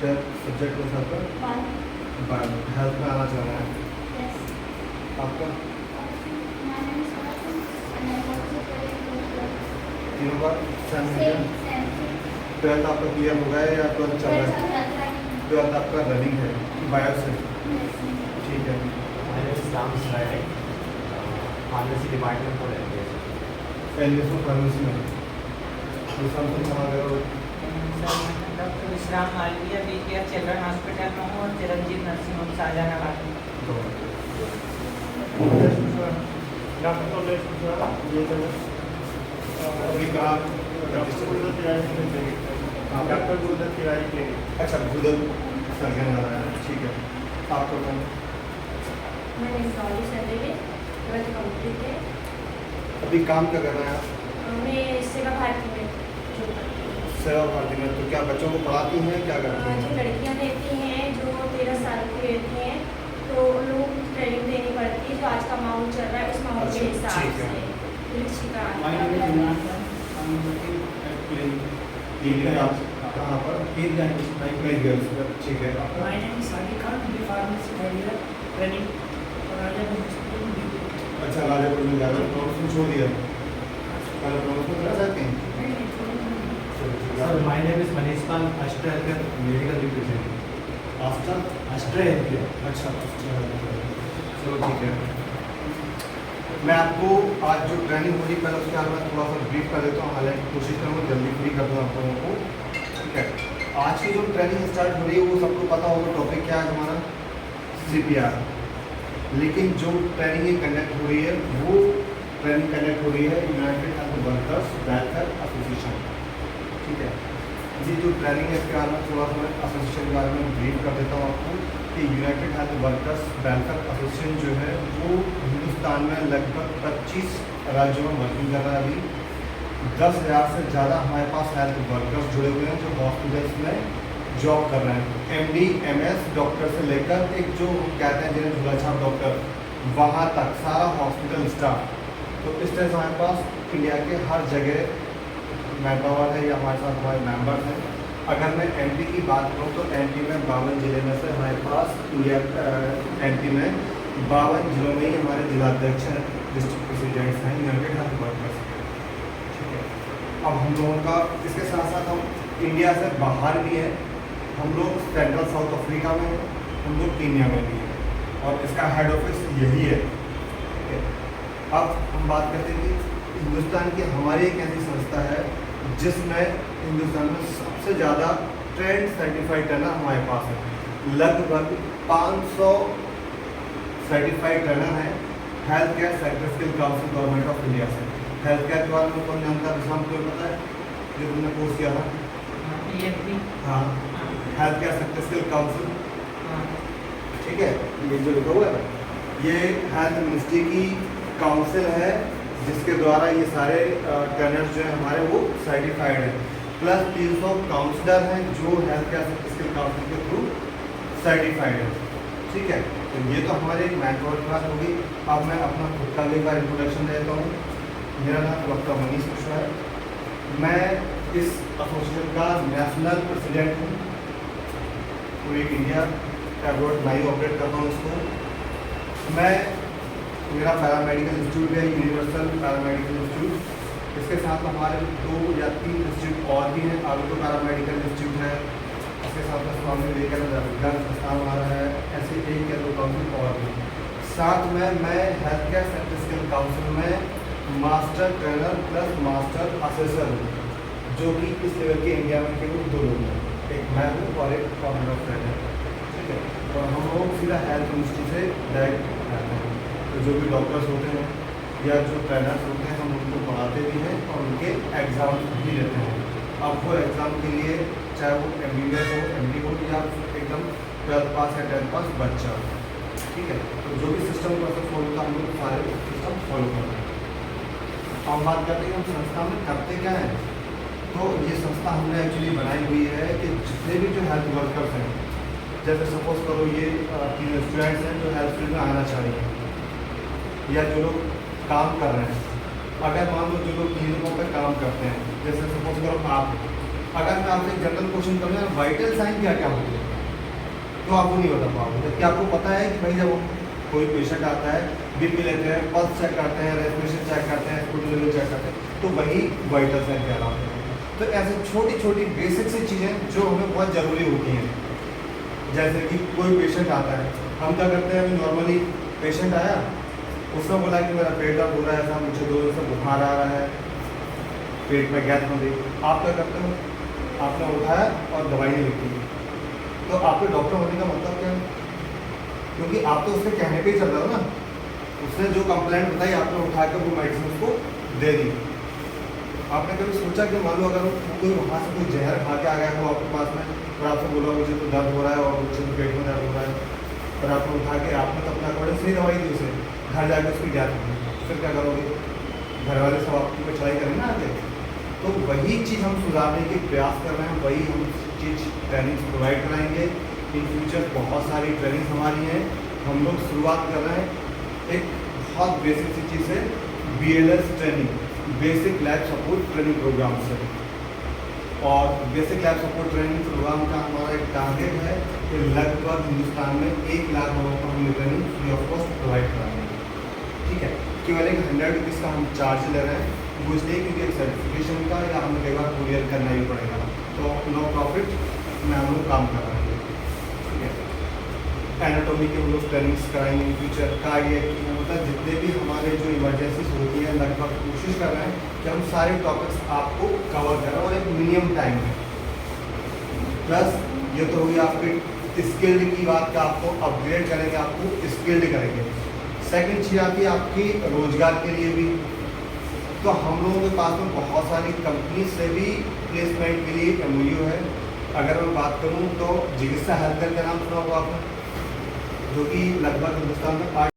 Subject कौन सा आपका? बायो। हेल्थ में आना चाह रहा है आपका? तीनों का सेम है? 12th आपका क्लियर हो गया है या 12th चल रहा है? 12th आपका रनिंग है बायो से, ठीक है। फार्मेसी डिपार्टमेंट को रहते हैं एलएसओ फार्मेसी में तो समथिंग कहाँ गए हो? डॉक्टर विश्राम मालवीय बीकेआर चिल्ड्रन हॉस्पिटल में हूँ और चिरंजीव नर्सिंग होम शाहजहानाबाद में। अभी कहाँ? Doctor Guldar Tiwari clinic. अच्छा, गुदल सर्जन आ रहा है, ठीक है। आपको कौन? मैंने सॉरी सर कंप्लीट है। अभी काम क्या कर रहे हैं आप? मैं सेवा भारती में जो करती हूँ। सेवा भारती में तो क्या बच्चों को पढ़ाती हैं, क्या करती जो हैं? लड़कियां रहती हैं जो 13 साल की रहती हैं तो उन लोगों को ट्रेनिंग देनी पड़ती है जो आज का माहौल चल रहा है उस माहौल के अच्छा, हिसाब ठीक है। से शिक्षा ठीक है। आप कहाँ पर? नहीं गर्ल्स, ठीक है। My name is Ali Khan, I'm a pharmacy career training और राजापुर अच्छा, राजापुर में ज़्यादा प्रमोशन छोड़ दिया, पहले प्रमोशन करा सकते हैं। Sir my name is Manish Pal, Astra healthcare medical representative. After? Astra healthcare. अच्छा, चलो ठीक है। मैं आपको आज जो ट्रेनिंग हो रही है पहले उसके बारे में थोड़ा सा ब्रीफ कर देता हूँ, हालांकि कोशिश करूँगा जल्दी फ्री कर दूँ आप लोगों को, ठीक है। आज की जो ट्रेनिंग स्टार्ट हो रही है वो सबको पता होगा टॉपिक क्या है हमारा, CPR। लेकिन जो ट्रेनिंग ये कंडक्ट हो रही है वो ट्रेनिंग कंडक्ट हो रही है United health workers welfare association, ठीक है। ये जो ट्रेनिंग है इसके बारे में थोड़ा सा मैं एसोसिएशन के बारे में ब्रीफ कर देता हूँ आपको कि United health workers welfare association जो है वो हिंदुस्तान में लगभग 25 राज्यों में वर्किंग कर रहा है। अभी 10,000 से ज़्यादा हमारे पास हेल्थ वर्कर्स जुड़े हुए हैं जो हॉस्पिटल्स में जॉब कर रहे हैं। MD MS डॉक्टर से लेकर एक जो कहते हैं जिन्हें झूलाछाप डॉक्टर, वहाँ तक सारा हॉस्पिटल स्टाफ। तो इस तरह से हमारे पास इंडिया के हर जगह मैन पावर है या हमारे साथ हमारे मेंबर्स हैं। अगर मैं MP की बात करूँ तो MP में 52 जिले में से हमारे पास इंडिया MP में 52 जिलों में ही हमारे जिलाध्यक्ष हैं, डिस्ट्रिक्ट प्रेसिडेंट्स हैं यूनाइटेड हेल्थ वर्कर्स, ठीक है। अब हम लोगों का इसके साथ साथ हम इंडिया से बाहर भी हैं, हम लोग सेंट्रल साउथ अफ्रीका में हैं, हम लोग कीनिया में भी हैं और इसका हेड ऑफिस यही है, ठीक है। अब हम बात करते हैं कि हिंदुस्तान की हमारी एक ऐसी संस्था है जिसमें हिंदुस्तान में सबसे ज़्यादा ट्रेंड सर्टिफाइड ट्रेनर हमारे पास है। लगभग 500 सर्टिफाइड ट्रेनर हैं health care sector skill council government of India से। हेल्थ केयर के बारे में कौन जानता है? विशाम को पता है जो तुमने कोर्स किया था? PFP। हाँ, health care sector skill council, ठीक है। ये जो लिखा हुआ है ये हेल्थ मिनिस्ट्री की काउंसिल है जिसके द्वारा ये सारे ट्रेनर्स जो हैं हमारे वो सर्टिफाइड हैं। प्लस 300 काउंसलर हैं जो health care sector skill council के थ्रू सर्टिफाइड है, ठीक है। तो ये तो हमारे एक मैन पावर क्लास होगी। अब मैं अपना खुद का भी इंट्रोडक्शन देता हूँ। मेरा नाम डॉक्टर मनीष मिश्रा है। मैं इस एसोसिएशन का नेशनल प्रेसिडेंट हूँ, पूरी इंडिया एब्रॉड मैं ही ऑपरेट करता हूँ इसको। मैं मेरा पैरामेडिकल इंस्टीट्यूट है यूनिवर्सल पैरामेडिकल इंस्टीट्यूट। इसके साथ हमारे 2 या 3 इंस्टीट्यूट और भी हैं। आगे पैरामेडिकल इंस्टीट्यूट है, इसके साथ में स्वामी विवेकानंद विज्ञान संस्थान हमारा है, ऐसे 1 या 2 काउंसिल और भी। साथ में मैं health care sector skill council में master trainer plus master assessor हूँ, जो कि इस लेवल के इंडिया में केवल 2 लोग हैं, एक मैं हूँ और एक कॉमन ऑफ ट्रेनर, ठीक है। और हम लोग सीधा हेल्थ मिनिस्ट्री से डायरेक्ट आते हैं। तो जो भी डॉक्टर्स होते हैं या जो ट्रेनर्स होते हैं हम उनको पढ़ाते भी हैं और उनके एग्ज़ाम भी लेते हैं। अब वो एग्ज़ाम के लिए चाहे वो MBBS हो, MD हो या एकदम 12th पास या 10th पास बच्चा हो, ठीक है। तो जो भी सिस्टम प्रोसेस फॉलो होता है हम लोग सारे सिस्टम फॉलो करते हैं। हम बात करते हैं हम संस्था में करते क्या हैं। तो ये संस्था हमने एक्चुअली बनाई हुई है कि जितने भी जो हेल्थ वर्कर्स हैं, जैसे सपोज करो ये स्टूडेंट्स हैं जो हेल्थ फील्ड में आना चाह रही हैं या जो लोग काम कर रहे हैं, अगर मान लो जो लोग क्लिनिकों पे काम करते हैं, जैसे सपोज करो आप अगर मैं आपसे जनरल क्वेश्चन करूँ ना वाइटल साइन क्या क्या होते हैं तो आपको नहीं बता पाओगे, जबकि आपको पता है कि भाई जब कोई पेशेंट आता है बीपी लेते हैं, पल्स चेक करते हैं, रेस्पिरेशन चेक करते हैं, फूड लेवल चेक करते हैं, तो वही वाइटल साइन कहलाते हैं। तो ऐसे छोटी छोटी बेसिक सी चीज़ें जो हमें बहुत ज़रूरी होती हैं, जैसे कि कोई पेशेंट आता है, हम क्या करते हैं, नॉर्मली पेशेंट आया, उसने बोला कि मेरा पेट दर्द हो रहा है, ऐसा मुझे 2 दिन से बुखार आ रहा है, पेट में गैस बन रही। आप क्या करते हो, आपने उठाया और दवाई नहीं लिखी, तो आपके डॉक्टर होने का मतलब क्या है? क्योंकि आप तो उसके कहने पे ही चल रहे हो ना, उसने जो कंप्लेंट बताई आपने उठा कर वो मेडिसिन उसको दे दी। आपने कभी सोचा कि मान लो अगर कोई वहाँ से कोई जहर खा के आ गया हो आपके पास में और आपसे बोला मुझे तो दर्द हो रहा है और मुझे तो पेट में दर्द हो रहा है, और आपने उठा के आपने तो अपने अकॉर्डिंग सही दवाई दी उसे, घर जाकर उसकी डेथ हो गई, फिर क्या करोगे? घर वाले सब आपकी पे चढ़ाई करेंगे ना आगे। तो वही चीज़ हम सुधारने के प्रयास कर रहे हैं, वही हम चीज़ ट्रेनिंग प्रोवाइड कराएंगे। इन फ्यूचर बहुत सारी ट्रेनिंग हमारी हैं, हम लोग शुरुआत कर रहे हैं एक बहुत बेसिक सी चीज़ है, BLS training, basic life support training program से। और basic life support training program का हमारा एक टारगेट है कि लगभग हिंदुस्तान में 1 लाख लोगों को हम ये training free of cost provide कराएंगे। ठीक है, केवल एक 100 रुपीज़ का हम चार्ज ले रहे हैं, वो इसलिए क्योंकि एक सर्टिफिकेशन का या हमें कई बार कुरियर करना ही पड़ेगा, तो नो प्रॉफिट में हम लोग काम कर रहे हैं। ठीक है, एनाटॉमी के हम लोग ट्रेनिंग्स कराएंगे इन फ्यूचर का, ये मतलब जितने भी हमारे जो इमरजेंसीज होती है लगभग कोशिश कर रहे हैं कि हम सारे टॉपिक्स आपको कवर करें और एक मिनिमम टाइम में। प्लस ये तो हुई आपकी स्किल्ड की बात कि आपको अपग्रेड करेंगे, आपको स्किल्ड करेंगे। सेकंड चीज़ आती है आपकी रोजगार के लिए भी, तो हम लोगों के पास में बहुत सारी कंपनी से भी प्लेसमेंट के लिए MOU है। अगर मैं बात करूं तो चिकित्सा हेल्थ केयर का नाम सुना होगा आपने, जो कि लगभग हिंदुस्तान में